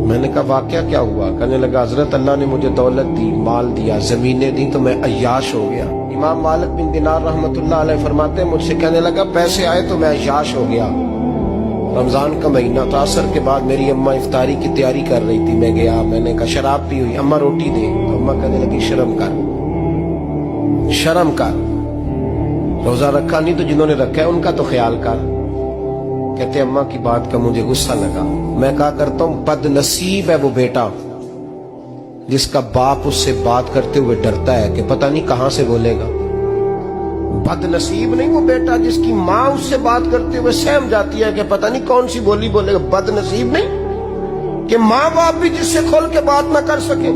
میں نے کہا واقعہ کیا ہوا؟ کہنے لگا حضرت اللہ نے مجھے دولت دی، مال دیا، زمینیں دی تو میں عیاش ہو گیا۔ امام مالک بن دینار رحمت اللہ علیہ فرماتے ہیں مجھ سے کہنے لگا پیسے آئے تو میں عیاش ہو گیا۔ رمضان کا مہینہ تھا، عصر کے بعد میری اماں افطاری کی تیاری کر رہی تھی، میں گیا، میں نے کہا شراب پی ہوئی، اماں روٹی دے، تو اماں کہنے لگی شرم کر، شرم کر، روزہ رکھا نہیں تو جنہوں نے رکھا ہے ان کا تو خیال کر۔ کہتے اماں کی بات کا مجھے غصہ لگا، میں کہا کرتا ہوں بد نصیب ہے وہ بیٹا جس کا باپ اس سے بات کرتے ہوئے ڈرتا ہے کہ پتہ نہیں کہاں سے بولے گا۔ بد نصیب نہیں وہ بیٹا جس کی ماں اس سے بات کرتے ہوئے سہم جاتی ہے کہ پتہ نہیں کون سی بولی بولے گا۔ بد نصیب نہیں کہ ماں باپ بھی جس سے کھول کے بات نہ کر سکے۔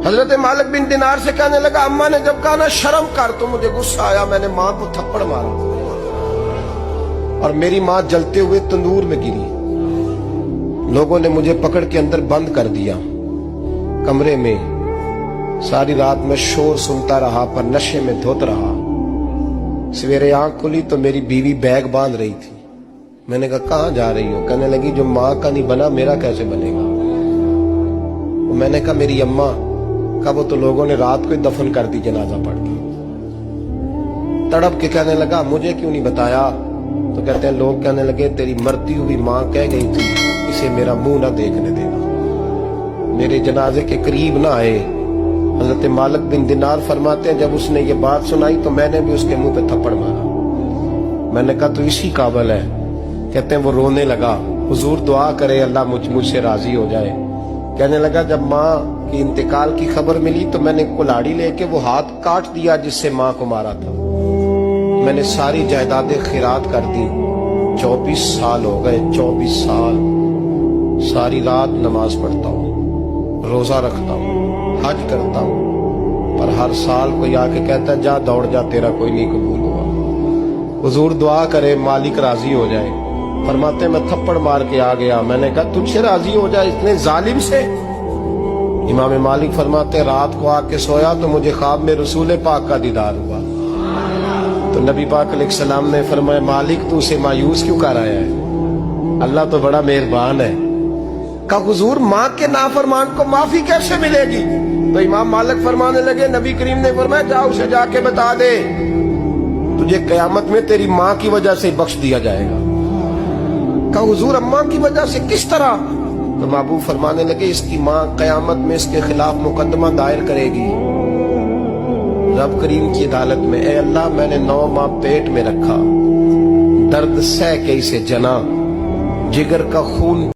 حضرت مالک بن دینار سے کہنے لگا اماں نے جب کہا نا شرم کر تو مجھے غصہ آیا، میں نے ماں کو تھپڑ مارا اور میری ماں جلتے ہوئے تندور میں گری۔ لوگوں نے مجھے پکڑ کے اندر بند کر دیا کمرے میں، ساری رات میں شور سنتا رہا پر نشے میں دھوت رہا۔ سویرے آنکھ کھلی تو میری بیوی بیگ باندھ رہی تھی۔ میں نے کہا کہاں جا رہی ہو؟ کہنے لگی جو ماں کا نہیں بنا میرا کیسے بنے گا؟ میں نے کہا میری اماں کا وہ تو لوگوں نے رات کو ہی دفن کر دی جنازہ پڑھ کے۔ تڑپ کے کہنے لگا مجھے کیوں نہیں بتایا؟ تو کہتے ہیں لوگ کہنے لگے تیری مرتی ہوئی ماں کہہ گئی تھی اسے میرا منہ نہ دیکھنے دینا، میرے جنازے کے قریب نہ آئے۔ حضرت مالک بن دینار فرماتے ہیں جب اس نے یہ بات سنائی تو میں نے بھی اس کے منہ پہ تھپڑ مارا۔ میں نے کہا تو اسی قابل ہے۔ کہتے ہیں وہ رونے لگا، حضور دعا کرے اللہ مجھ سے راضی ہو جائے۔ کہنے لگا جب ماں کی انتقال کی خبر ملی تو میں نے کلاڑی لے کے وہ ہاتھ کاٹ دیا جس سے ماں کو مارا تھا۔ میں نے ساری جائیدادیں خیرات کر دی۔ 24 سال ہو گئے، 24 سال ساری رات نماز پڑھتا ہوں، روزہ رکھتا ہوں، حج کرتا ہوں، پر ہر سال کوئی آ کے کہتا ہے جا دوڑ جا تیرا کوئی نہیں قبول ہوا۔ حضور دعا کرے مالک راضی ہو جائے۔ فرماتے میں تھپڑ مار کے آ گیا، میں نے کہا تجھ سے راضی ہو جائے اتنے ظالم سے؟ امام مالک فرماتے رات کو آ کے سویا تو مجھے خواب میں رسول پاک کا دیدار ہوا تو نبی پاک علیہ السلام نے فرمایا مالک تو اسے مایوس کیوں کر آیا ہے؟ اللہ تو بڑا مہربان ہے۔ کہا حضور ماں کے نافرمان کو معافی کیسے ملے گی؟ تو امام مالک فرمانے لگے نبی کریم نے فرمایا جا اسے جا کے بتا دے تجھے قیامت میں تیری ماں کی وجہ سے بخش دیا جائے گا۔ کہا حضور اماں کی وجہ سے کس طرح؟ تو محبوب فرمانے لگے اس کی ماں قیامت میں اس کے خلاف مقدمہ دائر کرے گی رب کریم کی عدالت میں، اے اللہ میں نے 9 ماہ پیٹ میں رکھا، درد سہ کے اسے جنا، جگر کا خون